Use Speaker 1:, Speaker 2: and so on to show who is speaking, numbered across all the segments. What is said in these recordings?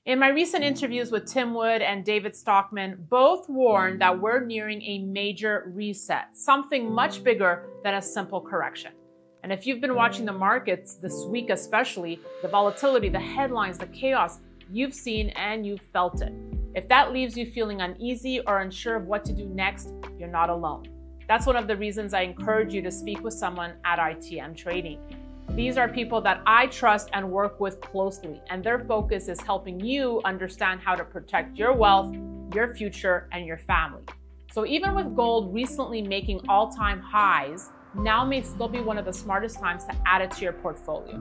Speaker 1: In my recent interviews with Tim Wood and David Stockman, both warned that we're nearing a major reset, something much bigger than a simple correction. And if you've been watching the markets this week especially, the volatility, the headlines, the chaos, you've seen and you've felt it. If that leaves you feeling uneasy or unsure of what to do next, you're not alone. That's one of the reasons I encourage you to speak with someone at ITM Trading. These are people that I trust and work with closely, and their focus is helping you understand how to protect your wealth, your future, and your family. So even with gold recently making all-time highs, now may still be one of the smartest times to add it to your portfolio.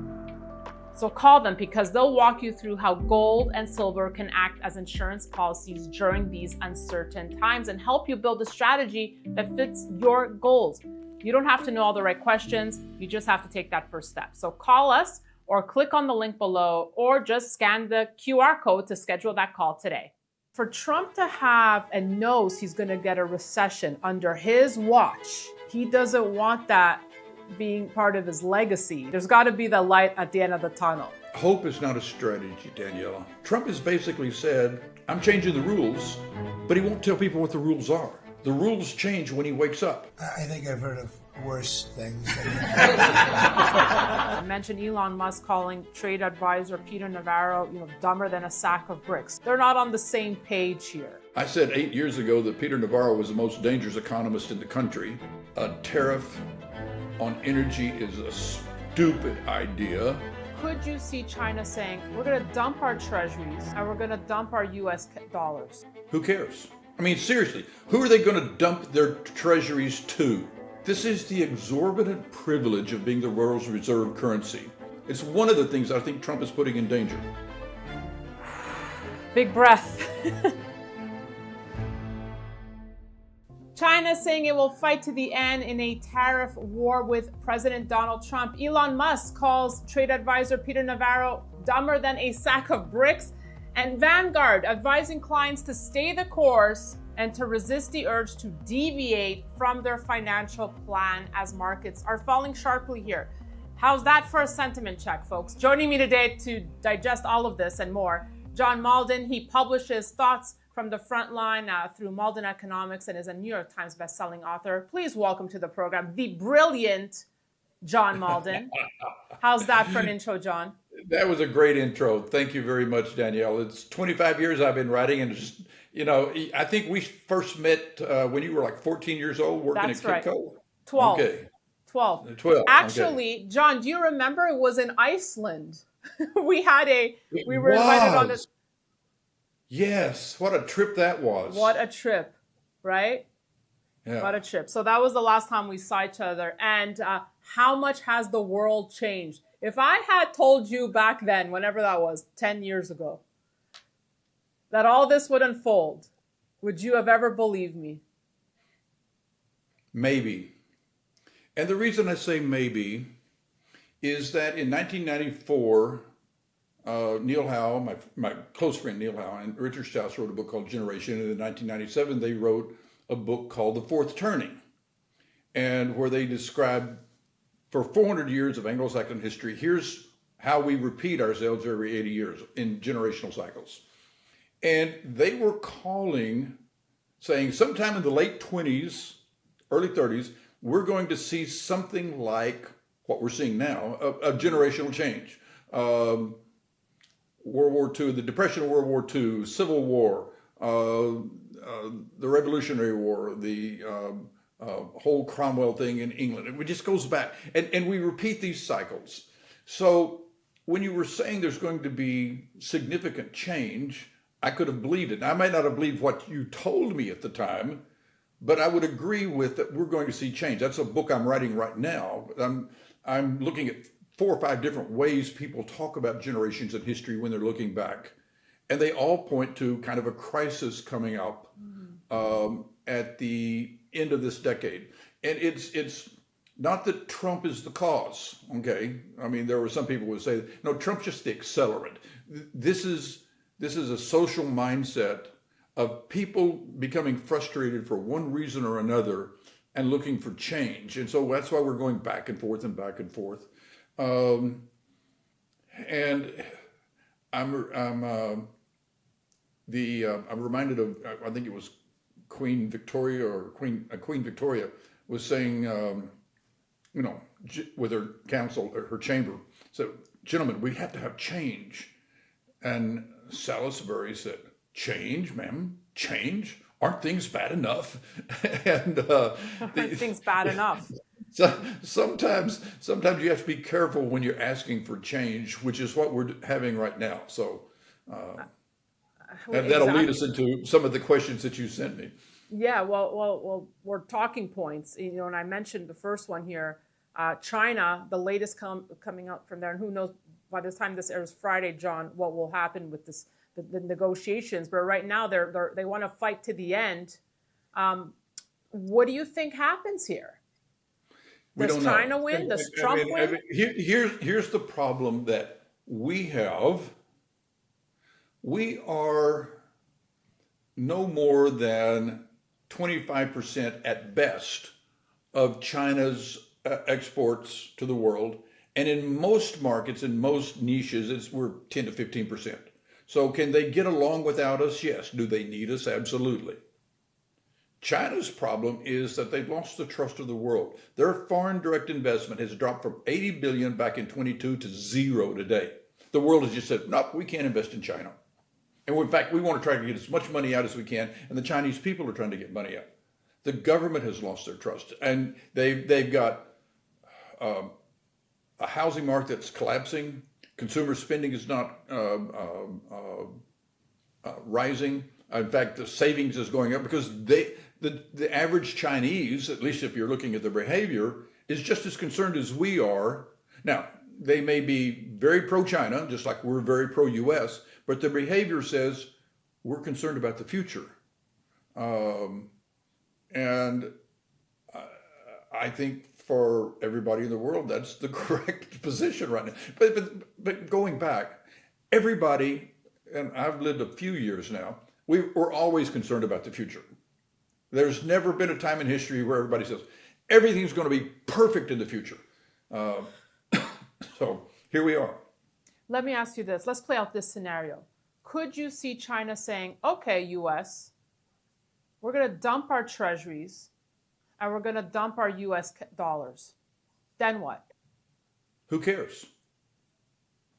Speaker 1: So call them because they'll walk you through how gold and silver can act as insurance policies during these uncertain times and help you build a strategy that fits your goals. You don't have to know all the right questions. You just have to take that first step. So call us or click on the link below or just scan the QR code to schedule that call today. For Trump to have and knows he's going to get a recession under his watch, he doesn't want that being part of his legacy. There's got to be the light at the end of the tunnel.
Speaker 2: Hope is not a strategy, Daniela. Trump has basically said, I'm changing the rules, but he won't tell people what the rules are. The rules change when he wakes up.
Speaker 3: I think I've heard of worse things.
Speaker 1: I mentioned Elon Musk calling trade advisor Peter Navarro, dumber than a sack of bricks. They're not on the same page here.
Speaker 2: I said 8 years ago that Peter Navarro was the most dangerous economist in the country. A tariff on energy is a stupid idea.
Speaker 1: Could you see China saying, we're going to dump our treasuries and we're going to dump our US dollars?
Speaker 2: Who cares? I mean, seriously, who are they going to dump their treasuries to? This is the exorbitant privilege of being the world's reserve currency. It's one of the things I think Trump is putting in danger.
Speaker 1: Big breath. China saying it will fight to the end in a tariff war with President Donald Trump. Elon Musk calls trade advisor Peter Navarro dumber than a sack of bricks. And Vanguard advising clients to stay the course and to resist the urge to deviate from their financial plan as markets are falling sharply here. How's that for a sentiment check, folks? Joining me today to digest all of this and more, John Mauldin. He publishes thoughts from the front line through Mauldin Economics and is a New York Times bestselling author. Please welcome to the program the brilliant John Mauldin. How's that for an intro, John?
Speaker 2: That was a great intro. Thank you very much, Danielle. It's 25 years I've been writing, and just, I think we first met when you were like 14 years old working
Speaker 1: That's
Speaker 2: at Kitco.
Speaker 1: Right. 12.
Speaker 2: Okay.
Speaker 1: 12. Actually, okay. John, do you remember it was in Iceland? we were invited on this.
Speaker 2: Yes. What a trip that was.
Speaker 1: What a trip, right?
Speaker 2: Yeah.
Speaker 1: What a trip. So that was the last time we saw each other. And how much has the world changed? If I had told you back then, whenever that was, 10 years ago, that all this would unfold, would you have ever believed me?
Speaker 2: Maybe. And the reason I say maybe is that in 1994, Neil Howe, my close friend Neil Howe, and Richard Strauss wrote a book called Generation. And in 1997, they wrote a book called The Fourth Turning, and where they described for 400 years of Anglo-Saxon history, here's how we repeat ourselves every 80 years in generational cycles. And they were saying sometime in the late 20s, early 30s, we're going to see something like what we're seeing now, a generational change. World War II, the Depression of World War II, Civil War, the Revolutionary War, the whole Cromwell thing in England. It just goes back. And we repeat these cycles. So when you were saying there's going to be significant change, I could have believed it. I might not have believed what you told me at the time, but I would agree with that we're going to see change. That's a book I'm writing right now. I'm looking at 4 or 5 different ways people talk about generations in history when they're looking back. And they all point to kind of a crisis coming up at the end of this decade. And it's not that Trump is the cause, okay? I mean, there were some people who would say, no, Trump's just the accelerant. This is a social mindset of people becoming frustrated for one reason or another and looking for change. And so that's why we're going back and forth and back and forth. And I'm I'm reminded of, I think it was Queen Victoria or Queen Victoria was saying, with her council, or her chamber, so, gentlemen, we have to have change. And Salisbury said, change, ma'am, change? Aren't things bad enough? And
Speaker 1: Aren't things bad enough?
Speaker 2: so sometimes you have to be careful when you're asking for change, which is what we're having right now. So and that'll lead us into some of the questions that you sent me.
Speaker 1: Yeah, well, we're talking points, and I mentioned the first one here, China, the latest coming up from there, and who knows by the time this airs Friday, John, what will happen with the negotiations. But right now, they want to fight to the end. What do you think happens here? Does China win? Does Trump win?
Speaker 2: Here's the problem that we have. We are no more than 25% at best of China's exports to the world. And in most markets, in most niches, we're 10 to 15%. So can they get along without us? Yes. Do they need us? Absolutely. China's problem is that they've lost the trust of the world. Their foreign direct investment has dropped from 80 billion back in 22 to zero today. The world has just said, nope, we can't invest in China. And in fact, we want to try to get as much money out as we can, and the Chinese people are trying to get money out. The government has lost their trust, and they've got a housing market that's collapsing. Consumer spending is not rising. In fact, the savings is going up because the average Chinese, at least if you're looking at their behavior, is just as concerned as we are. Now, they may be very pro-China, just like we're very pro-US, but their behavior says we're concerned about the future. And I think for everybody in the world, that's the correct position right now. But going back, everybody, and I've lived a few years now, we're always concerned about the future. There's never been a time in history where everybody says everything's going to be perfect in the future. So here we are.
Speaker 1: Let me ask you this. Let's play out this scenario. Could you see China saying, okay, US, we're going to dump our treasuries and we're going to dump our US dollars? Then what?
Speaker 2: Who cares?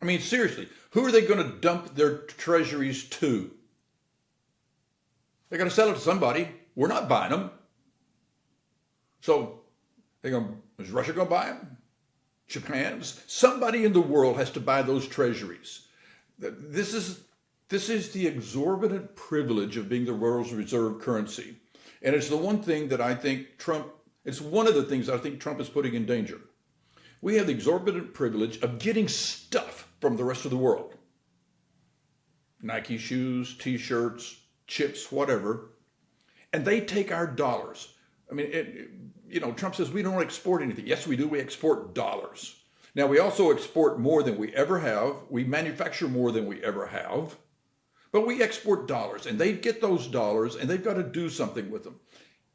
Speaker 2: I mean, seriously, who are they going to dump their treasuries to? They're going to sell it to somebody. We're not buying them. So is Russia going to buy them? Japan's? Somebody in the world has to buy those treasuries. This is the exorbitant privilege of being the world's reserve currency. And it's the one thing that I think it's one of the things I think Trump is putting in danger. We have the exorbitant privilege of getting stuff from the rest of the world. Nike shoes, t-shirts, chips, whatever. And they take our dollars. I mean, Trump says we don't export anything. Yes, we do. We export dollars. Now, we also export more than we ever have. We manufacture more than we ever have. But we export dollars, and they get those dollars, and they've got to do something with them.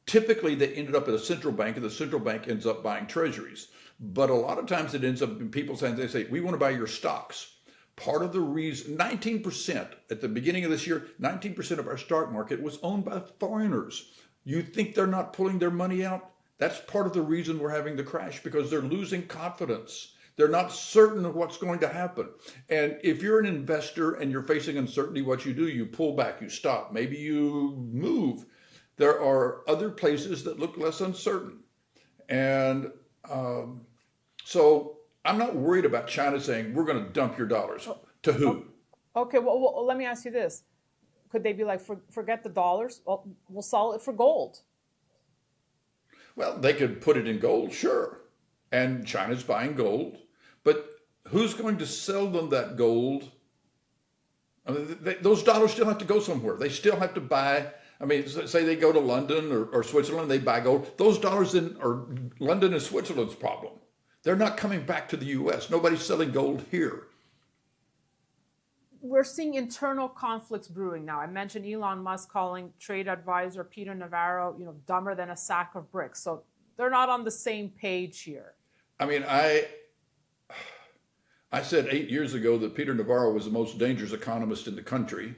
Speaker 2: Typically, they ended up at a central bank, and the central bank ends up buying treasuries. But a lot of times it ends up in people's hands. They say, we want to buy your stocks. Part of the reason, 19%, at the beginning of this year, 19% of our stock market was owned by foreigners. You think they're not pulling their money out? That's part of the reason we're having the crash, because they're losing confidence. They're not certain of what's going to happen. And if you're an investor and you're facing uncertainty, what you do, you pull back, you stop, maybe you move. There are other places that look less uncertain. And so I'm not worried about China saying, we're going to dump your dollars. To who?
Speaker 1: Okay, well, let me ask you this. Could they be like, forget the dollars? Well, we'll sell it for gold.
Speaker 2: Well, they could put it in gold, sure. And China's buying gold. But who's going to sell them that gold? I mean, those dollars still have to go somewhere. They still have to buy. I mean, say they go to London or Switzerland, they buy gold. Those dollars are London and Switzerland's problem. They're not coming back to the U.S. Nobody's selling gold here.
Speaker 1: We're seeing internal conflicts brewing now. I mentioned Elon Musk calling trade advisor Peter Navarro, dumber than a sack of bricks. So they're not on the same page here.
Speaker 2: I mean, I said 8 years ago that Peter Navarro was the most dangerous economist in the country.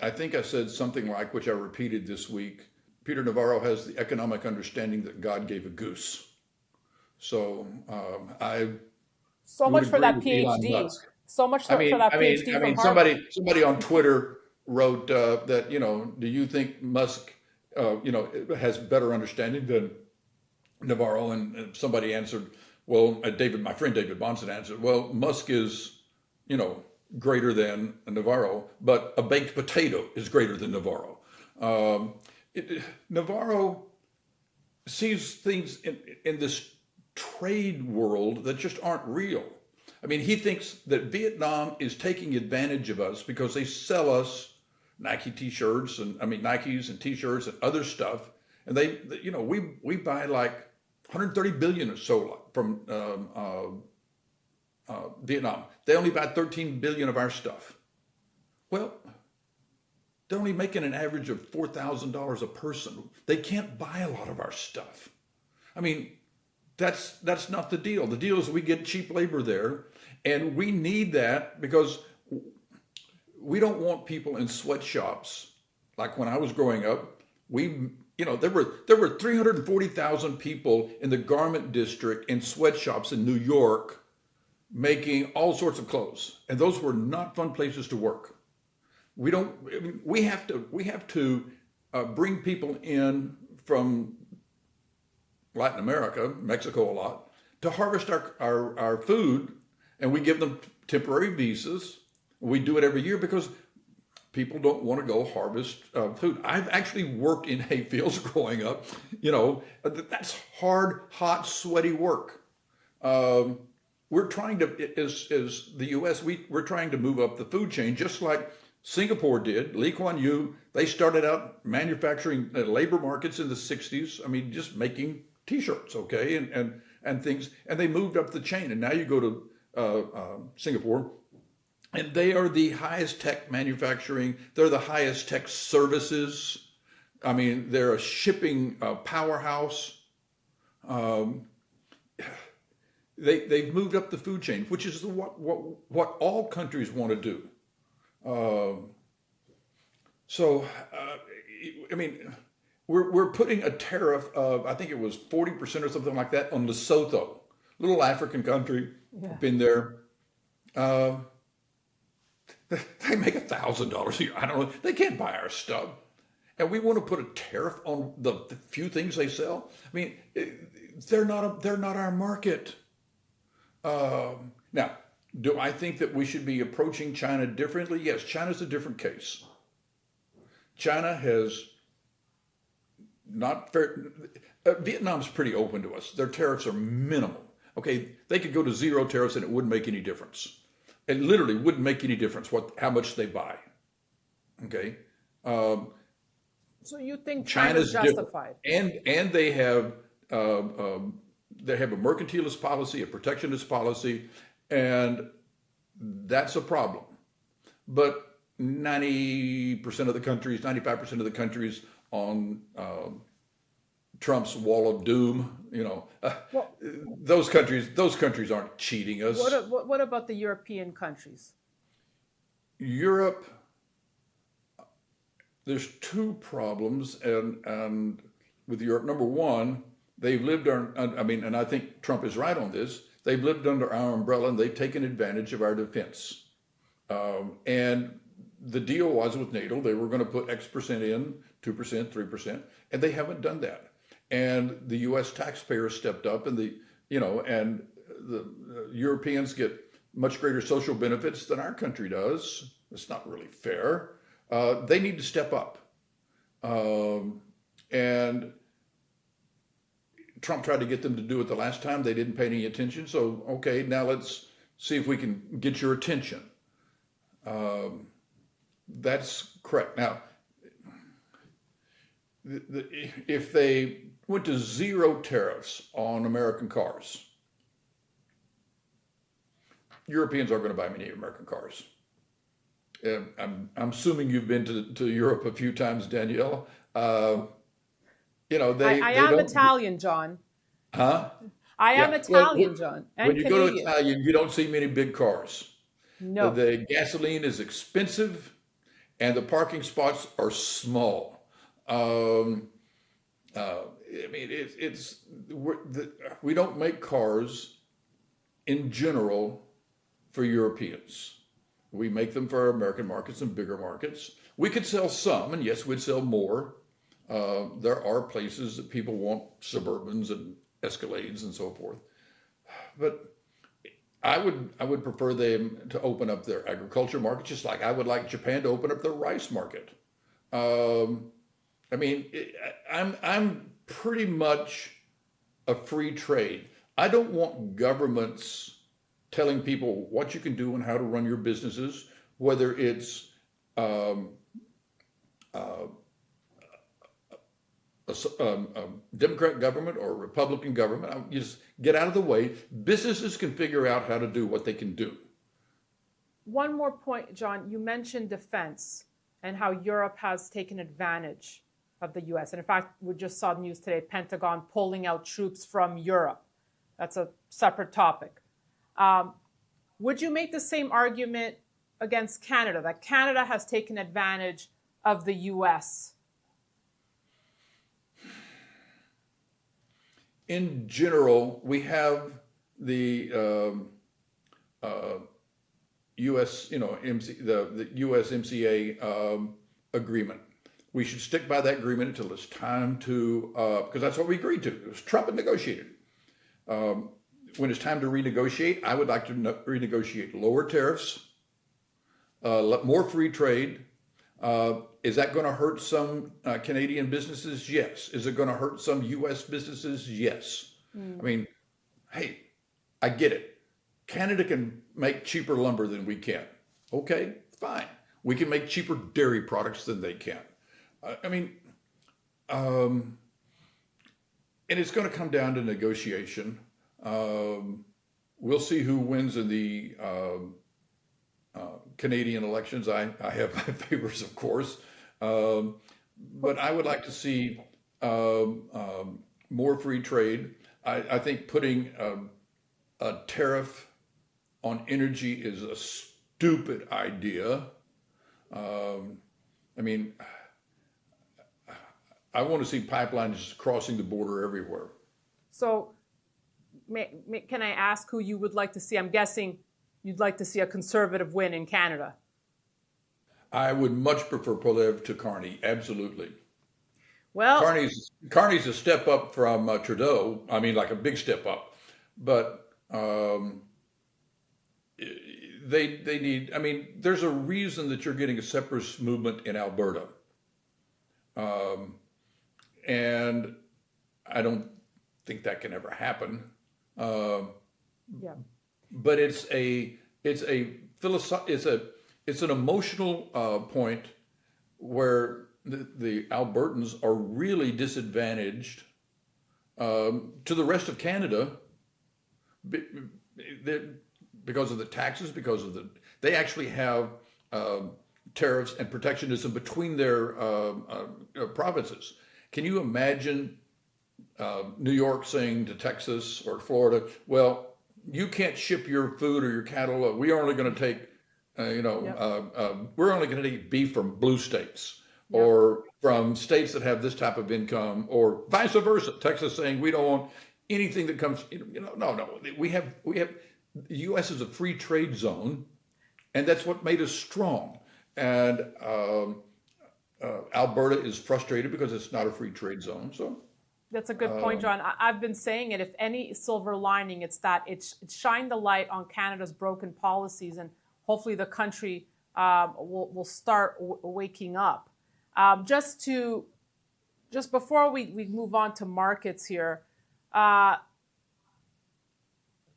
Speaker 2: I think I said something like, which I repeated this week, Peter Navarro has the economic understanding that God gave a goose. So I
Speaker 1: So
Speaker 2: would
Speaker 1: much for
Speaker 2: agree
Speaker 1: that
Speaker 2: with Elon
Speaker 1: PhD.
Speaker 2: Musk.
Speaker 1: So much for that PhD from Harvard.
Speaker 2: Somebody on Twitter wrote that, do you think Musk, has better understanding than Navarro? And somebody answered, well, my friend David Bonson answered, well, Musk is, greater than Navarro, but a baked potato is greater than Navarro. Navarro sees things in this trade world that just aren't real. I mean, he thinks that Vietnam is taking advantage of us because they sell us Nikes and T-shirts and other stuff, and we buy like 130 billion or so from Vietnam. They only buy 13 billion of our stuff. Well, they're only making an average of $4,000 a person. They can't buy a lot of our stuff. I mean, that's not the deal. The deal is we get cheap labor there, and we need that because we don't want people in sweatshops. Like when I was growing up, there were 340,000 people in the garment district in sweatshops in New York making all sorts of clothes, and those were not fun places to work. We have to bring people in from Latin America, Mexico a lot, to harvest our food, and we give them temporary visas. We do it every year because people don't want to go harvest food. I've actually worked in hay fields growing up. That's hard, hot, sweaty work. We're trying to, as the U.S., we're trying to move up the food chain, just like Singapore did. Lee Kuan Yew, they started out manufacturing labor markets in the 60s. I mean, just making T-shirts, okay, and things. And they moved up the chain. And now you go to Singapore, and they are the highest tech manufacturing. They're the highest tech services. I mean, they're a shipping powerhouse. They've moved up the food chain, which is what all countries want to do. We're putting a tariff of, I think it was 40% or something like that on Lesotho, little African country.
Speaker 1: Yeah.
Speaker 2: Been there. They make $1,000 a year. I don't know. They can't buy our stuff. And we want to put a tariff on the few things they sell. I mean, they're not our market. Now, do I think that we should be approaching China differently? Yes, China's a different case. China has not fair. Vietnam's pretty open to us. Their tariffs are minimal. Okay, they could go to zero tariffs and it wouldn't make any difference. It literally wouldn't make any difference how much they buy. Okay.
Speaker 1: So you think China's justified?
Speaker 2: And they have a mercantilist policy, a protectionist policy, and that's a problem. But 90% of the countries, 95% of the countries on Trump's wall of doom, those countries aren't cheating us.
Speaker 1: What about the European countries?
Speaker 2: Europe, there's two problems, and with Europe. Number one, they've lived and I think Trump is right on this. They've lived under our umbrella and they've taken advantage of our defense. And the deal was with NATO, they were going to put X percent in, 2%, 3%, and they haven't done that. And the U.S. taxpayers stepped up, and the Europeans get much greater social benefits than our country does. It's not really fair. They need to step up. And Trump tried to get them to do it the last time. They didn't pay any attention. So, okay, now let's see if we can get your attention. That's correct. Now, if they went to zero tariffs on American cars, Europeans aren't going to buy many American cars. I'm assuming you've been to Europe a few times, Danielle. I
Speaker 1: am Italian, John.
Speaker 2: Huh?
Speaker 1: I am Italian, John. And
Speaker 2: when you
Speaker 1: Canadian.
Speaker 2: go to Italian, you don't see many big cars.
Speaker 1: No.
Speaker 2: The gasoline is expensive, and the parking spots are small. I mean, we don't make cars in general for Europeans. We make them for American markets and bigger markets. We could sell some, and yes, we'd sell more. There are places that people want Suburbans and Escalades and so forth. But I would prefer them to open up their agriculture market, just like I would like Japan to open up their rice market. I mean, I'm pretty much a free trade. I don't want governments telling people what you can do and how to run your businesses, whether it's a Democrat government or a Republican government. You just get out of the way. Businesses can figure out how to do what they can do.
Speaker 1: One more point, John. You mentioned defense and how Europe has taken advantage of the U.S. And in fact, we just saw news today, Pentagon pulling out troops from Europe. That's a separate topic. Would you make the same argument against Canada, that Canada has taken advantage of the U.S.?
Speaker 2: In general, we have the U.S. The USMCA agreement. We should stick by that agreement until it's time to, because that's what we agreed to. It was Trump had negotiated. When it's time to renegotiate, I would like to renegotiate lower tariffs, more free trade. Is that going to hurt some Canadian businesses? Yes. Is it going to hurt some U.S. businesses? Yes. I mean, hey, I get it. Canada can make cheaper lumber than we can. Okay, fine. We can make cheaper dairy products than they can. I mean, and it's going to come down to negotiation. We'll see who wins in the Canadian elections. I have my favorites, of course, but I would like to see more free trade. I think putting a tariff on energy is a stupid idea. I mean, I want to see pipelines crossing the border everywhere.
Speaker 1: So can I ask who you would like to see? I'm guessing you'd like to see a conservative win in Canada.
Speaker 2: I would much prefer Poilievre to Carney, absolutely.
Speaker 1: Well,
Speaker 2: Carney's a step up from Trudeau. I mean, like a big step up. But they need, I mean, there's a reason that you're getting a separatist movement in Alberta. And I don't think that can ever happen.
Speaker 1: yeah.
Speaker 2: But it's an emotional point where the Albertans are really disadvantaged to the rest of Canada because of the taxes, they actually have tariffs and protectionism between their provinces. Can you imagine New York saying to Texas or Florida, well, you can't ship your food or your cattle. We're only going to take, we're only going to take beef from blue states or from states that have this type of income, or vice versa. Texas saying we don't want anything that comes. No. We have. The U.S. is a free trade zone, and that's what made us strong. And Alberta is frustrated because it's not a free trade zone. So.
Speaker 1: That's a good point, John. I've been saying it. If any silver lining, it's that it's shined the light on Canada's broken policies, and hopefully the country will start waking up. Just before we move on to markets here,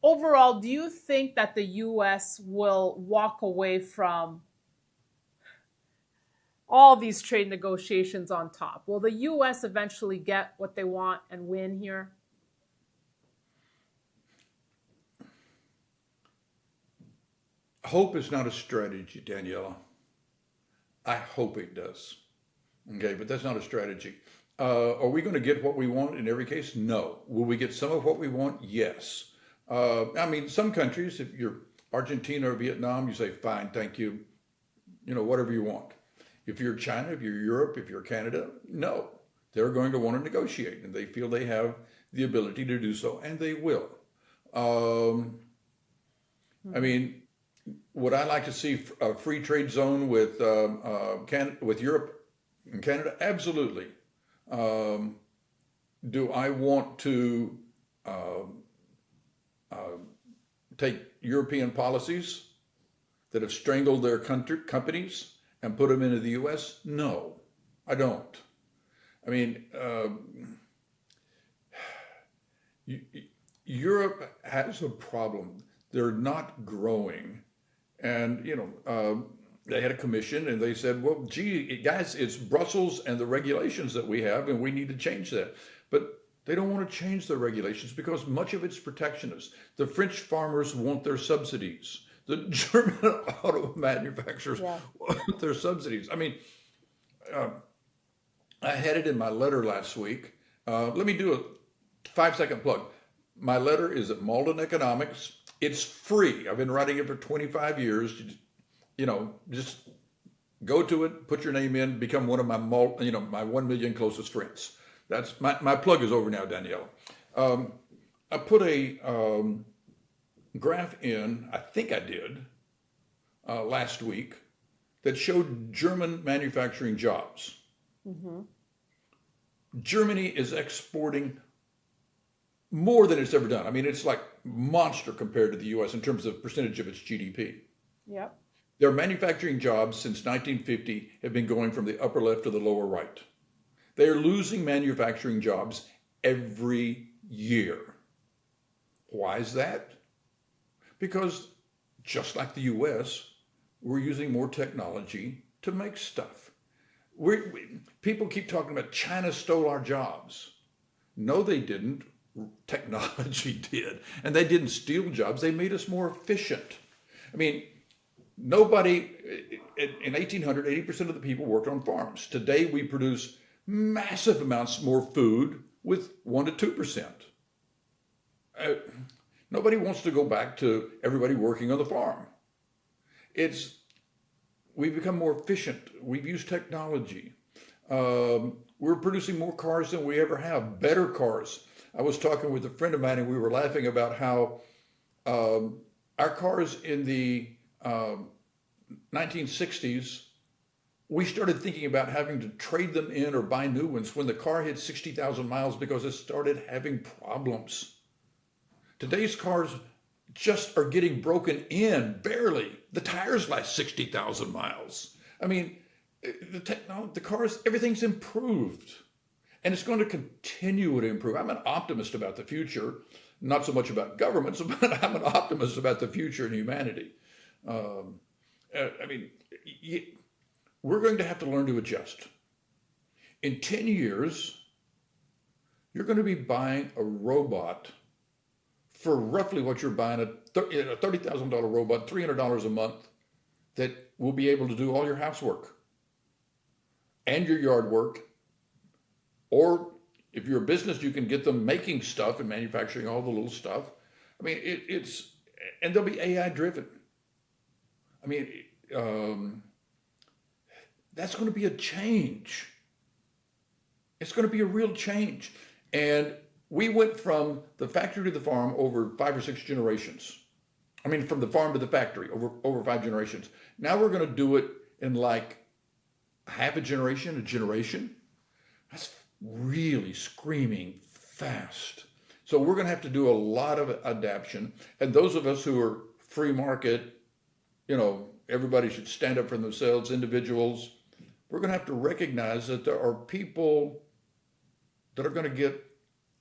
Speaker 1: overall, do you think that the U.S. will walk away from all these trade negotiations on top? Will the U.S. eventually get what they want and win here?
Speaker 2: Hope is not a strategy, Daniela. I hope it does. Okay, but that's not a strategy. Are we going to get what we want in every case? No. Will we get some of what we want? Yes. I mean, some countries, if you're Argentina or Vietnam, you say, fine, thank you, whatever you want. If you're China, if you're Europe, if you're Canada, no. They're going to want to negotiate, and they feel they have the ability to do so, and they will. I mean, would I like to see a free trade zone with Europe and Canada? Absolutely. Do I want to take European policies that have strangled their companies and put them into the U.S.? No, I don't. I mean, Europe has a problem. They're not growing. And, they had a commission and they said, well, gee, guys, it's Brussels and the regulations that we have, and we need to change that. But they don't want to change the regulations because much of it's protectionist. The French farmers want their subsidies. The German auto manufacturers want their subsidies. I mean, I had it in my letter last week. Let me do a 5-second plug. My letter is at Mauldin Economics. It's free. I've been writing it for 25 years. Just go to it, put your name in, become one of my 1 million closest friends. That's my plug is over now, Daniela. I put a graph in, I think I did, last week that showed German manufacturing jobs. Mm-hmm. Germany is exporting more than it's ever done. I mean, it's like monster compared to the U.S. in terms of percentage of its GDP.
Speaker 1: Yep.
Speaker 2: Their manufacturing jobs since 1950 have been going from the upper left to the lower right. They are losing manufacturing jobs every year. Why is that? Because just like the U.S., we're using more technology to make stuff. People keep talking about China stole our jobs. No, they didn't. Technology did. And they didn't steal jobs. They made us more efficient. I mean, nobody, in 1800, 80% of the people worked on farms. Today, we produce massive amounts more food with 1 to 2%. Nobody wants to go back to everybody working on the farm. We've become more efficient. We've used technology. We're producing more cars than we ever have, better cars. I was talking with a friend of mine and we were laughing about how our cars in the 1960s, we started thinking about having to trade them in or buy new ones when the car hit 60,000 miles because it started having problems. Today's cars just are getting broken in, barely. The tires last 60,000 miles. I mean, the cars, everything's improved. And it's going to continue to improve. I'm an optimist about the future, not so much about governments, but I'm an optimist about the future and humanity. We're going to have to learn to adjust. In 10 years, you're going to be buying a robot for roughly what you're buying, a $30,000 robot, $300 a month, that will be able to do all your housework and your yard work. Or if you're a business, you can get them making stuff and manufacturing all the little stuff. I mean, and they'll be AI driven. I mean, that's going to be a change. It's going to be a real change. And we went from the factory to the farm over 5 or 6 generations. I mean, from the farm to the factory over 5 generations. Now we're going to do it in like half a generation. That's really screaming fast. So we're going to have to do a lot of adaptation. And those of us who are free market, everybody should stand up for themselves, individuals. We're going to have to recognize that there are people that are going to get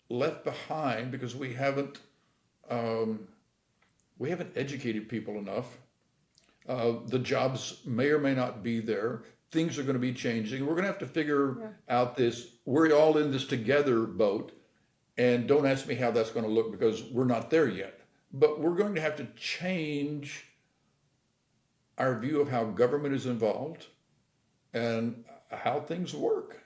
Speaker 2: left behind because we haven't educated people enough. The jobs may or may not be there. Things are going to be changing. We're going to have to figure out this, we're all in this together boat. And don't ask me how that's going to look because we're not there yet. But we're going to have to change our view of how government is involved and how things work.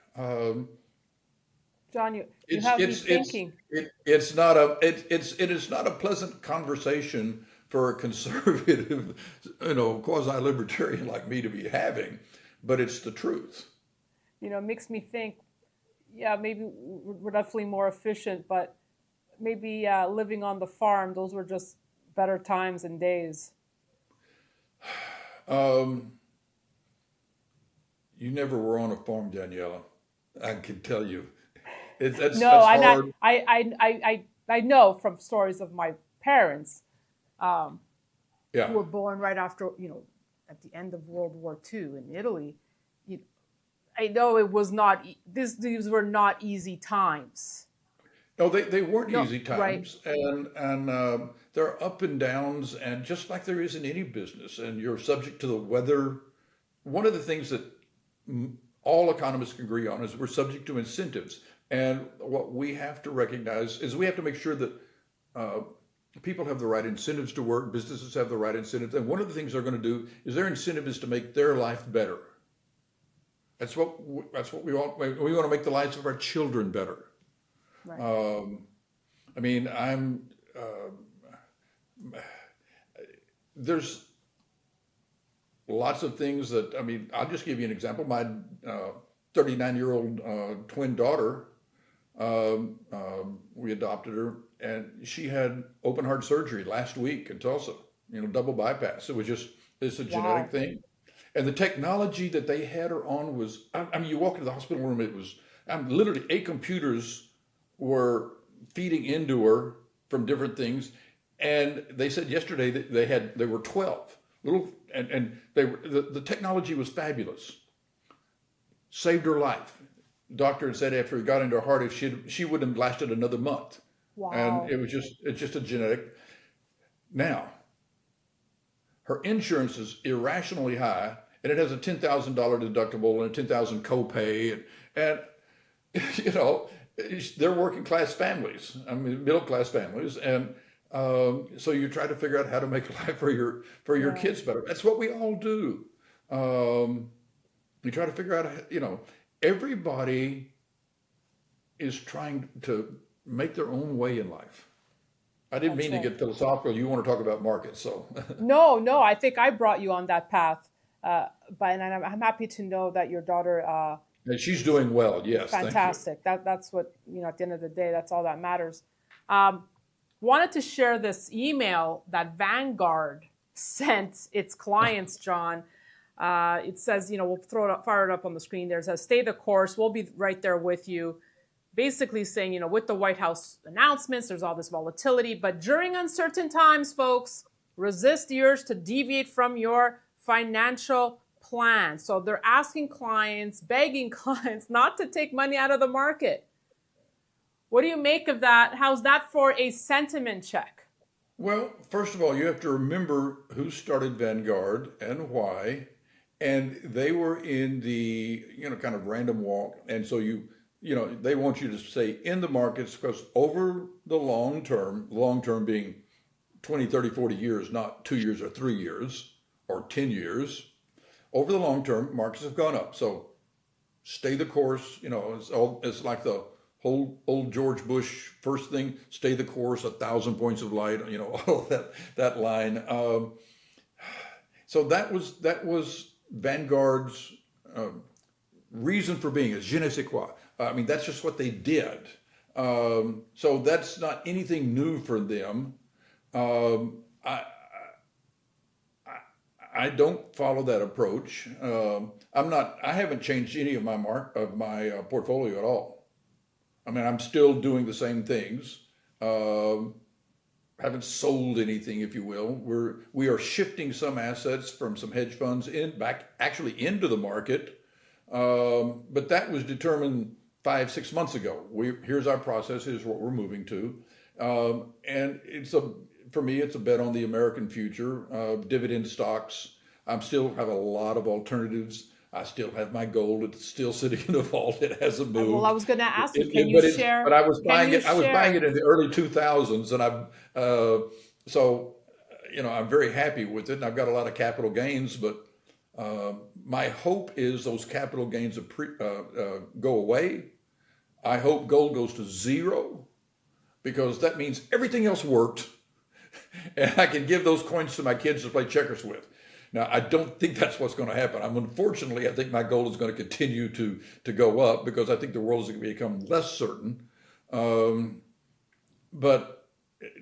Speaker 1: John, you have me thinking.
Speaker 2: It is not a pleasant conversation for a conservative, quasi-libertarian like me to be having. but it's the truth.
Speaker 1: It makes me think, yeah, maybe we're definitely more efficient, but maybe living on the farm, those were just better times and days.
Speaker 2: You never were on a farm, Daniela. I can tell you. That's
Speaker 1: No,
Speaker 2: that's
Speaker 1: I'm not.
Speaker 2: hard.
Speaker 1: I know from stories of my parents um, who
Speaker 2: Yeah.
Speaker 1: were born right after, at the end of World War II in Italy. You, I know it was not, these were not easy times.
Speaker 2: No, they weren't
Speaker 1: No,
Speaker 2: easy
Speaker 1: right,
Speaker 2: times, and there are up and downs, and just like there is in any business, and you're subject to the weather. One of the things that all economists can agree on is we're subject to incentives, and what we have to recognize is we have to make sure that uh, people have the right incentives to work, businesses have the right incentives, and one of the things they're going to do is their incentive is to make their life better. That's what we want. We want to make the lives of our children better.
Speaker 1: right.
Speaker 2: Um, I mean, there's lots of things that, I mean, I'll just give you an example. My 39-year-old twin daughter, we adopted her, and she had open heart surgery last week in Tulsa, double bypass. It's a genetic
Speaker 1: Wow.
Speaker 2: thing. And the technology that they had her on was, I mean, you walk into the hospital room, it was, literally 8 computers were feeding into her from different things. And they said yesterday that there were 12 little, and the technology was fabulous. Saved her life. Doctor had said after it got into her heart, if she wouldn't have lasted another month. And
Speaker 1: Wow.
Speaker 2: it's just a genetic. Now, her insurance is irrationally high, and it has a $10,000 deductible and a $10,000 copay, and you know they're working class families. I mean, middle class families, and so you try to figure out how to make life for your
Speaker 1: Yeah.
Speaker 2: kids better. That's what we all do. Um, you try to figure out, everybody is trying to make their own way in life. I didn't
Speaker 1: That's
Speaker 2: mean to
Speaker 1: right.
Speaker 2: get philosophical. You want to talk about markets, so
Speaker 1: No, no, I think I brought you on that path. But and I'm happy to know that your daughter
Speaker 2: and she's
Speaker 1: is
Speaker 2: doing well. Yes, thank you.
Speaker 1: fantastic. That's what, at the end of the day, that's all that matters. Um, Wanted to share this email that Vanguard sent its clients, John. It says, we'll fire it up on the screen there. It says, stay the course. We'll be right there with you. Basically saying, with the White House announcements, there's all this volatility. But during uncertain times, folks, resist the urge to deviate from your financial plan. So they're asking clients, begging clients not to take money out of the market. What do you make of that? How's that for a sentiment check?
Speaker 2: Well, first of all, you have to remember who started Vanguard and why, and they were in the kind of random walk, and so they want you to stay in the markets because over the long term being 20, 30, 40 years, not 2 years or 3 years or 10 years, over the long term, markets have gone up. So stay the course. It's like the whole old George Bush first thing: stay the course, 1,000 points of light. All that line. So that was Vanguard's reason for being. Is je ne sais quoi. I mean, that's just what they did. So that's not anything new for them. I don't follow that approach. I haven't changed any of my portfolio at all. I mean, I'm still doing the same things. Haven't sold anything, if you will. We are shifting some assets from some hedge funds back actually into the market. But that was determined 5-6 months ago. Here's our process. Here's what we're moving to. And for me, it's a bet on the American future. Dividend stocks. I still have a lot of alternatives. I still have my gold. It's still sitting in the vault. It hasn't
Speaker 1: Well, I
Speaker 2: moved.
Speaker 1: was going to ask you,
Speaker 2: But I was
Speaker 1: can
Speaker 2: buying
Speaker 1: you
Speaker 2: it. I was buying
Speaker 1: share?
Speaker 2: it in the early 2000s, and so I'm very happy with it. And I've got a lot of capital gains. But my hope is those capital gains go away. I hope gold goes to zero, because that means everything else worked, and I can give those coins to my kids to play checkers with. Now, I don't think that's what's going to happen. Unfortunately, I think my gold is going to continue to go up because I think the world is going to become less certain. But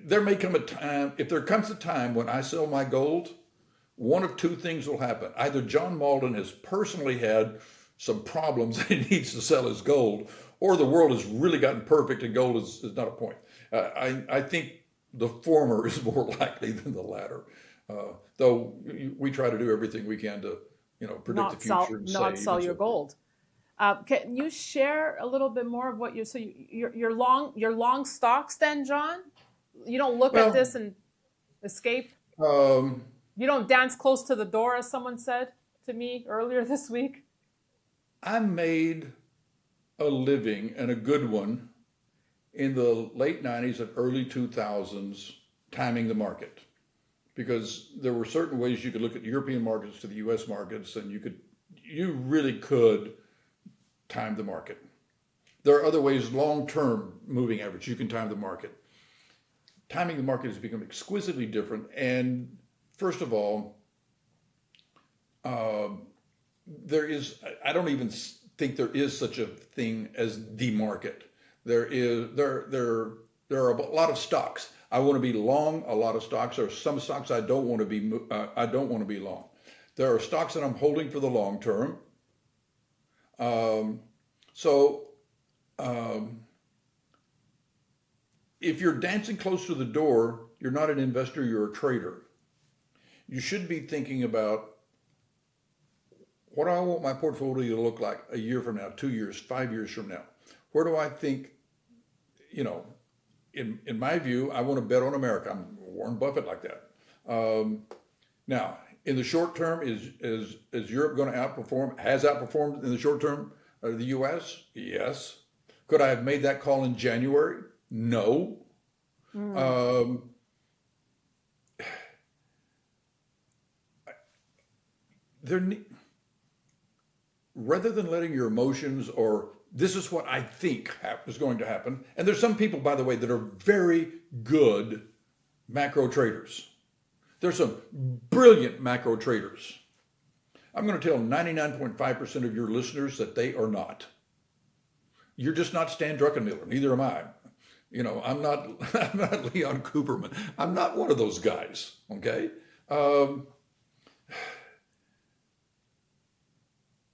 Speaker 2: there may come a time, if there comes a time when I sell my gold, one of two things will happen. Either John Mauldin has personally had some problems and he needs to sell his gold, or the world has really gotten perfect and gold is not a point. I think the former is more likely than the latter. Though we try to do everything we can to, predict
Speaker 1: Not
Speaker 2: the future
Speaker 1: sell,
Speaker 2: and
Speaker 1: not
Speaker 2: save
Speaker 1: sell
Speaker 2: and
Speaker 1: your
Speaker 2: so forth.
Speaker 1: gold. Can you share a little bit more of what you're long stocks then, John? You don't look at
Speaker 2: Well,
Speaker 1: this and escape.
Speaker 2: um,
Speaker 1: You don't dance close to the door, as someone said to me earlier this week.
Speaker 2: I made a living, and a good one, in the late 90s and early 2000s timing the market, because there were certain ways you could look at European markets to the US markets, and you really could time the market. There are other ways, long-term moving average, you can time the market. Timing the market has become exquisitely different. And first of all, I don't even think there is such a thing as the market. There are a lot of stocks. I want to be long a lot of stocks. There are some stocks I don't want to be long. There are stocks that I'm holding for the long term. So if you're dancing close to the door, you're not an investor, you're a trader. You should be thinking about, what do I want my portfolio to look like a year from now, 2 years, 5 years from now? Where do I think, in my view, I want to bet on America. I'm Warren Buffett like that. Now, in the short term, is Europe going to outperform, has outperformed in the short term the US? Yes. Could I have made that call in January? No. There, rather than letting your emotions or this is what I think is going to happen, and there's some people, by the way, that are very good macro traders. There's some brilliant macro traders. I'm going to tell 99.5% of your listeners that they are not. You're just not Stan Druckenmiller. Neither am I. I'm not. I'm not Leon Cooperman. I'm not one of those guys. Okay.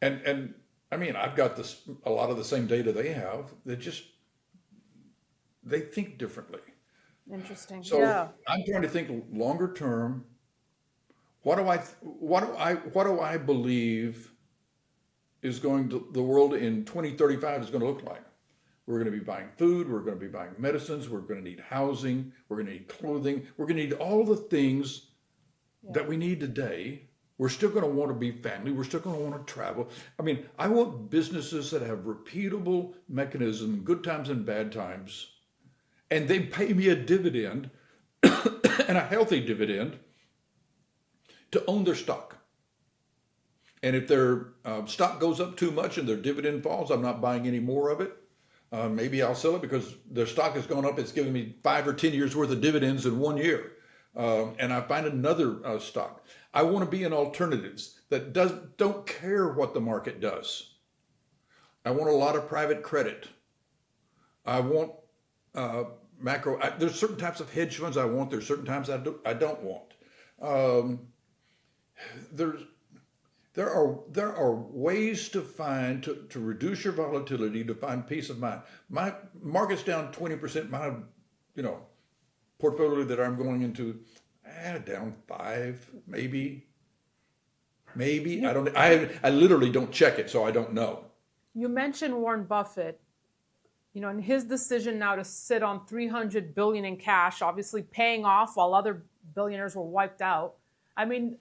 Speaker 2: And I mean, I've got a lot of the same data they have. They think differently.
Speaker 1: Interesting.
Speaker 2: So
Speaker 1: Yeah.
Speaker 2: I'm trying to think longer term. What do I believe is the world in 2035 is going to look like? We're going to be buying food. We're going to be buying medicines. We're going to need housing. We're going to need clothing. We're going to need all the things that we need today. We're still going to want to be family. We're still going to want to travel. I mean, I want businesses that have repeatable mechanism, good times and bad times, and they pay me a dividend and a healthy dividend to own their stock. And if their stock goes up too much and their dividend falls, I'm not buying any more of it. Maybe I'll sell it because their stock has gone up. It's giving me 5 or 10 years worth of dividends in 1 year. And I find another stock. I want to be in alternatives that don't care what the market does. I want a lot of private credit. I want macro. There's certain types of hedge funds I want. There's certain times I don't want. There are ways to find to reduce your volatility, to find peace of mind. My market's down 20%. My portfolio that I'm going into down 5, maybe. I literally don't check it, so I don't know.
Speaker 1: You mentioned Warren Buffett, and his decision now to sit on $300 billion in cash, obviously paying off while other billionaires were wiped out. I mean,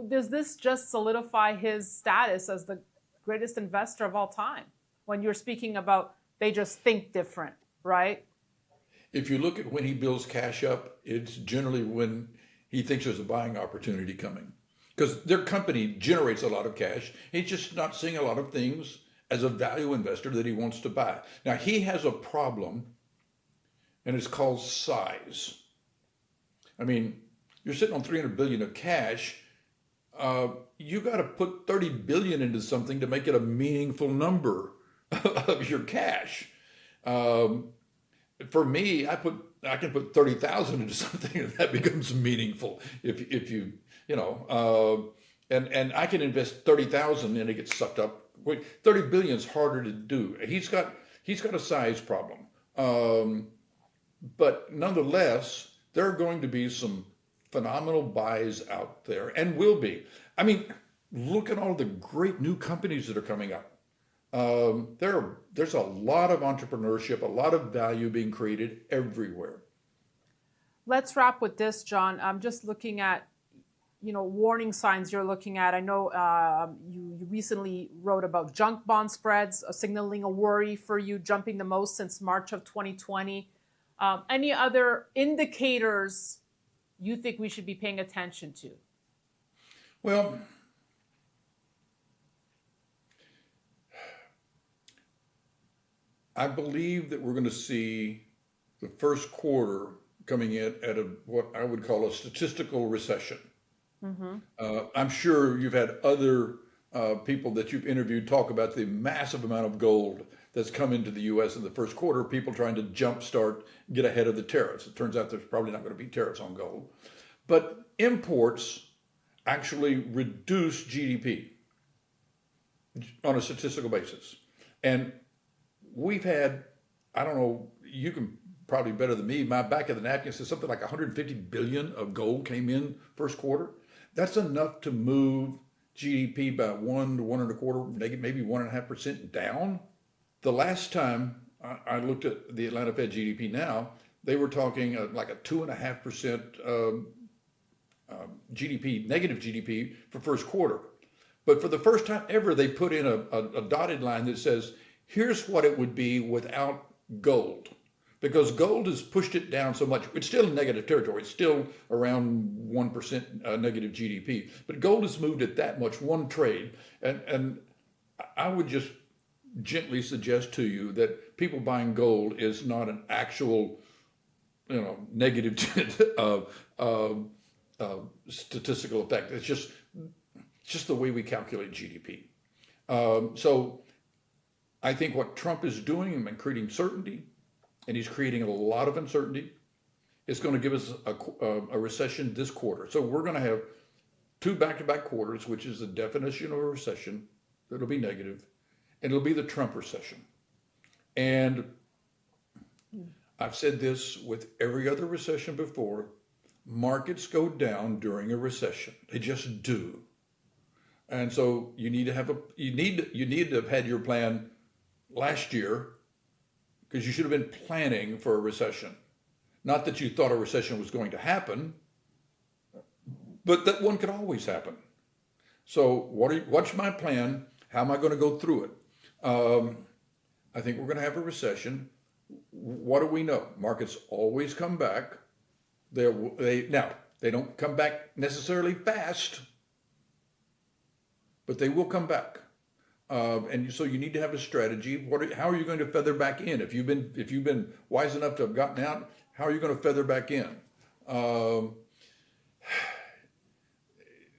Speaker 1: does this just solidify his status as the greatest investor of all time? When you're speaking about they just think different, right?
Speaker 2: If you look at when he builds cash up, it's generally when he thinks there's a buying opportunity coming. Because their company generates a lot of cash. He's just not seeing a lot of things as a value investor that he wants to buy. Now, he has a problem, and it's called size. I mean, you're sitting on $300 billion of cash. you got to put 30 billion into something to make it a meaningful number of your cash. For me, I can put 30,000 into something and that becomes meaningful. If you and I can invest 30,000 and it gets sucked up. Wait, 30 billion is harder to do. He's got a size problem. But nonetheless, there are going to be some phenomenal buys out there and will be. I mean, look at all the great new companies that are coming up. There's a lot of entrepreneurship, a lot of value being created everywhere.
Speaker 1: Let's wrap with this, John. I'm just looking at, warning signs you're looking at. I know you recently wrote about junk bond spreads, signaling a worry for you, jumping the most since March of 2020. Any other indicators you think we should be paying attention to?
Speaker 2: Well, I believe that we're going to see the first quarter coming in at what I would call a statistical recession. Mm-hmm. I'm sure you've had other people that you've interviewed talk about the massive amount of gold that's come into the U.S. in the first quarter, people trying to jumpstart, get ahead of the tariffs. It turns out there's probably not going to be tariffs on gold. But imports actually reduce GDP on a statistical basis. And we've had, I don't know, you can probably better than me, my back of the napkin says something like 150 billion of gold came in first quarter. That's enough to move GDP by 1 to 1.25%, maybe 1.5% down. The last time I looked at the Atlanta Fed GDP now, they were talking like a 2.5% GDP, negative GDP for first quarter. But for the first time ever, they put in a dotted line that says, here's what it would be without gold. Because gold has pushed it down so much. It's still in negative territory. It's still around 1% negative GDP. But gold has moved it that much, one trade. And I would just gently suggest to you that people buying gold is not an actual, negative statistical effect. It's just the way we calculate GDP. So I think what Trump is doing and creating certainty, and he's creating a lot of uncertainty, is going to give us a recession this quarter. So we're going to have 2 back-to-back quarters, which is the definition of a recession. It'll be negative, and it'll be the Trump recession. And I've said this with every other recession before, markets go down during a recession. They just do. And so you need to have you need to have had your plan last year, because you should have been planning for a recession. Not that you thought a recession was going to happen, but that one could always happen. So what's my plan? How am I going to go through it? I think we're going to have a recession. What do we know? Markets always come back. Now, they don't come back necessarily fast, but they will come back. And so you need to have a strategy. How are you going to feather back in? If you've been wise enough to have gotten out, how are you going to feather back in?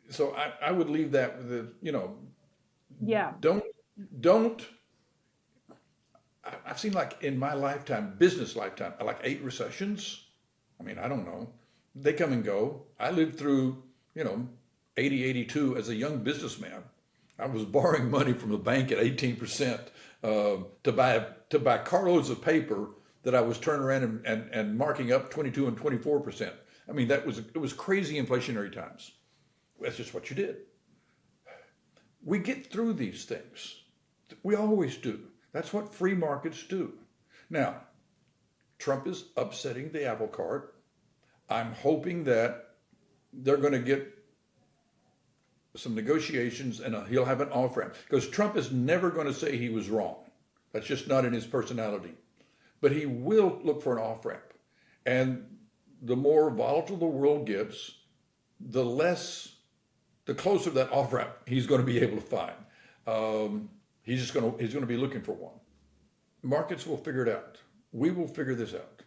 Speaker 2: So I would leave that with
Speaker 1: Yeah.
Speaker 2: Don't. I've seen, like, in my lifetime, business lifetime, like 8 recessions. I mean, I don't know. They come and go. I lived through 80, 82 as a young businessman. I was borrowing money from the bank at 18% to buy carloads of paper that I was turning around and marking up 22 and 24%. I mean, it was crazy inflationary times. That's just what you did. We get through these things. We always do. That's what free markets do. Now, Trump is upsetting the apple cart. I'm hoping that they're going to get some negotiations and he'll have an off-ramp. Because Trump is never going to say he was wrong. That's just not in his personality. But he will look for an off-ramp. And the more volatile the world gets, the closer that off-ramp he's going to be able to find. He's going to be looking for one. Markets will figure it out. We will figure this out.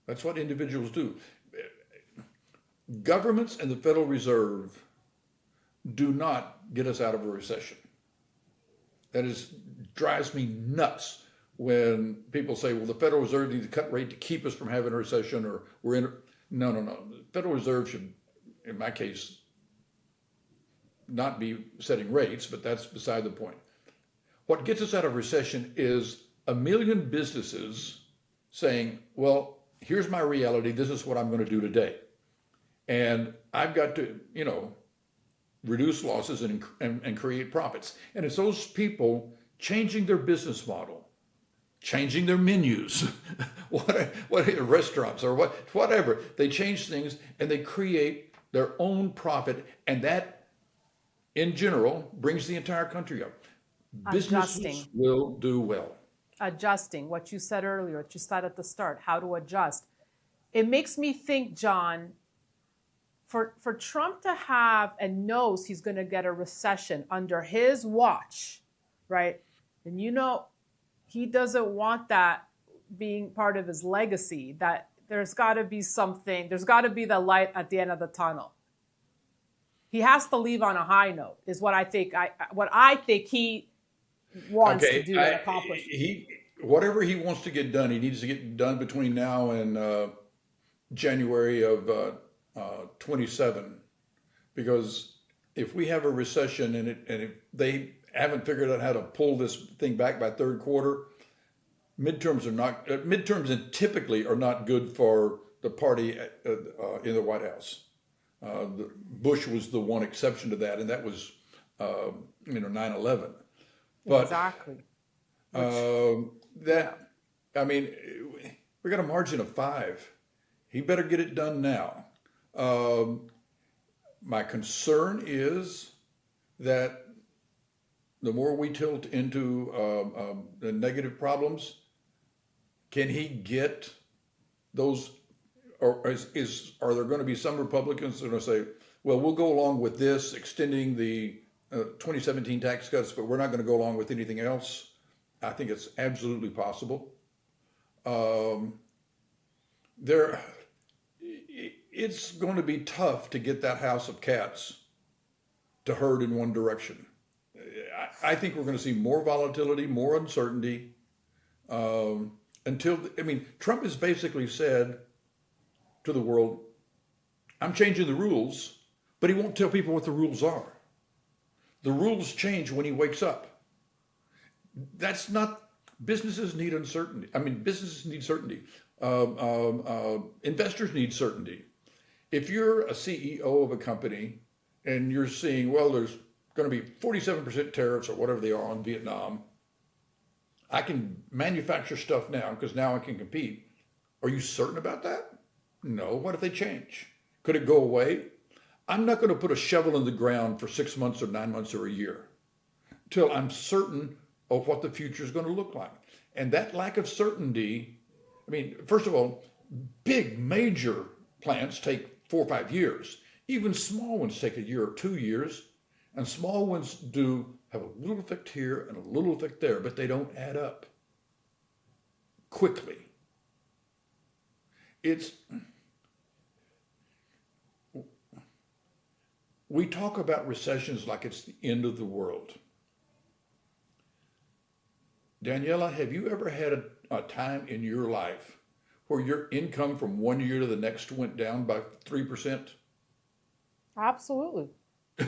Speaker 2: That's what individuals do. Governments and the Federal Reserve do not get us out of a recession. That drives me nuts when people say, well, the Federal Reserve needs to cut rate to keep us from having a recession, or we're in. No. The Federal Reserve should, in my case, not be setting rates, but that's beside the point. What gets us out of recession is a million businesses saying, well, here's my reality. This is what I'm going to do today. And I've got to, reduce losses and create profits. And it's those people changing their business model, changing their menus, what restaurants or whatever. They change things and they create their own profit. And that, in general, brings the entire country up. Businesses will do well.
Speaker 1: Adjusting, what you said earlier, what you said at the start, how to adjust. It makes me think, John, for Trump to have and knows he's going to get a recession under his watch, right? And he doesn't want that being part of his legacy, that there's got to be something, there's got to be the light at the end of the tunnel. He has to leave on a high note, is what I think he wants to do and accomplish.
Speaker 2: Whatever he wants to get done, he needs to get done between now and January of 27, because if we have a recession and if they haven't figured out how to pull this thing back by third quarter, midterms and typically are not good for the party in the White House. Bush was the one exception to that, and that was 9/11. But
Speaker 1: exactly.
Speaker 2: We got a margin of 5. He better get it done now. My concern is that the more we tilt into the negative problems, can he get those, or are there going to be some Republicans that are going to say, well, we'll go along with this, extending the 2017 tax cuts, but we're not going to go along with anything else? I think it's absolutely possible. It's going to be tough to get that house of cats to herd in one direction. I think we're going to see more volatility, more uncertainty, Trump has basically said to the world, I'm changing the rules, but he won't tell people what the rules are. The rules change when he wakes up. That's not, businesses need uncertainty. Businesses need certainty. Investors need certainty. If you're a CEO of a company and you're seeing, well, there's going to be 47% tariffs or whatever they are on Vietnam, I can manufacture stuff now because now I can compete. Are you certain about that? No. What if they change? Could it go away? I'm not going to put a shovel in the ground for 6 months or 9 months or a year till I'm certain of what the future is going to look like. And that lack of certainty, first of all, big major plants take 4 or 5 years. Even small ones take a year or 2 years. And small ones do have a little effect here and a little effect there, but they don't add up quickly. We talk about recessions like it's the end of the world. Daniela, have you ever had a time in your life where your income from one year to the next went down by 3%?
Speaker 1: Absolutely.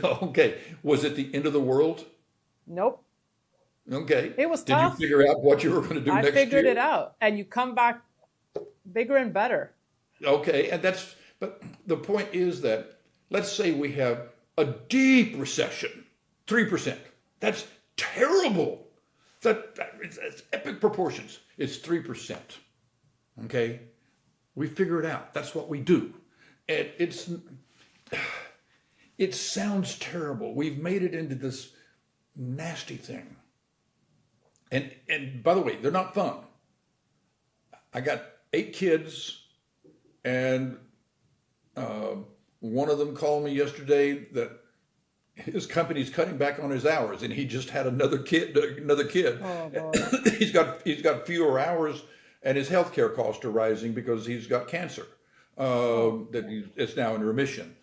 Speaker 2: Okay. Was it the end of the world?
Speaker 1: Nope.
Speaker 2: Okay.
Speaker 1: It was tough.
Speaker 2: Did you figure out what you were going to do next year?
Speaker 1: I figured it out. And you come back bigger and better.
Speaker 2: Okay. But the point is that, let's say we have a deep recession, 3%. That's terrible. It's epic proportions. It's 3%. Okay. We figure it out. That's what we do. And it sounds terrible. We've made it into this nasty thing. And by the way, they're not fun. I got 8 kids, and one of them called me yesterday that his company's cutting back on his hours, and he just had another kid. Oh, he's got fewer hours, and his healthcare costs are rising because he's got cancer. It's now in remission.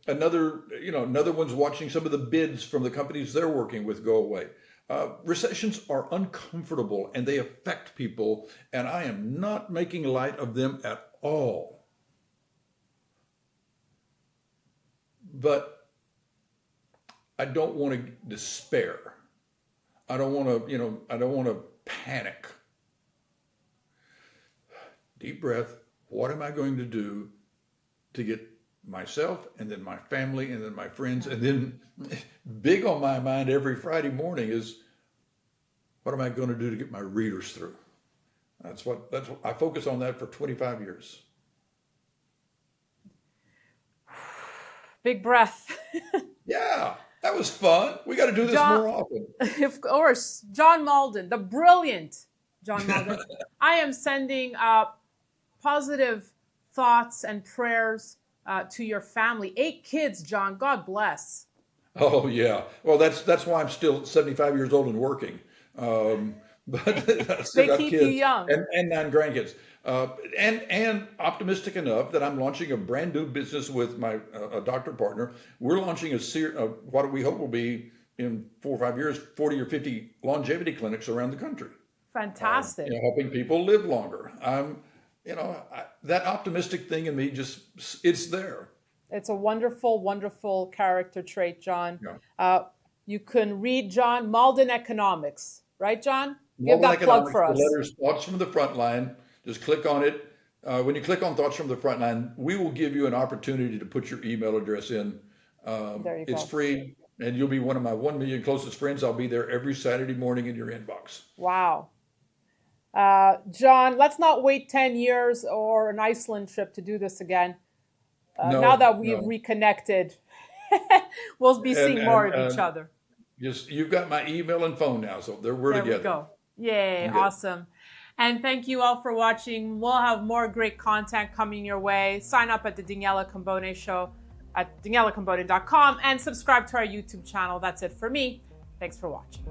Speaker 2: another one's watching some of the bids from the companies they're working with go away. Recessions are uncomfortable and they affect people, and I am not making light of them at all. But I don't want to despair. I don't want to panic. Deep breath. What am I going to do to get myself and then my family and then my friends, and then big on my mind every Friday morning is, what am I going to do to get my readers through? That's what I focus on that for 25 years.
Speaker 1: Big breath.
Speaker 2: Yeah, that was fun. We got to do this more often.
Speaker 1: Of course. John Mauldin, the brilliant John Mauldin. I am sending positive thoughts and prayers to your family. 8 kids, John. God bless.
Speaker 2: Oh, yeah. Well, that's why I'm still 75 years old and working. But I still
Speaker 1: They
Speaker 2: got
Speaker 1: keep
Speaker 2: kids
Speaker 1: you young.
Speaker 2: and 9 grandkids. And optimistic enough that I'm launching a brand new business with my a doctor partner. We're launching what we hope will be in 4 or 5 years, 40 or 50 longevity clinics around the country.
Speaker 1: Fantastic.
Speaker 2: Helping people live longer. That optimistic thing in me it's there.
Speaker 1: It's a wonderful, wonderful character trait, John.
Speaker 2: Yeah.
Speaker 1: You can read John Mauldin Economics, right, John? Give
Speaker 2: Mauldin
Speaker 1: that plug
Speaker 2: Economics,
Speaker 1: for us.
Speaker 2: The letters Thoughts from the Frontline. Just click on it. When you click on Thoughts from the Frontline, we will give you an opportunity to put your email address in.
Speaker 1: There you
Speaker 2: it's
Speaker 1: go.
Speaker 2: free, and you'll be one of my 1 million closest friends. I'll be there every Saturday morning in your inbox.
Speaker 1: Wow. John, let's not wait 10 years or an Iceland trip to do this again. Now that we've reconnected, we'll be seeing more of each other.
Speaker 2: You've got my email and phone now, so we're together.
Speaker 1: There we go. Yay, awesome. And thank you all for watching. We'll have more great content coming your way. Sign up at the Daniela Cambone Show at danielacambone.com and subscribe to our YouTube channel. That's it for me. Thanks for watching.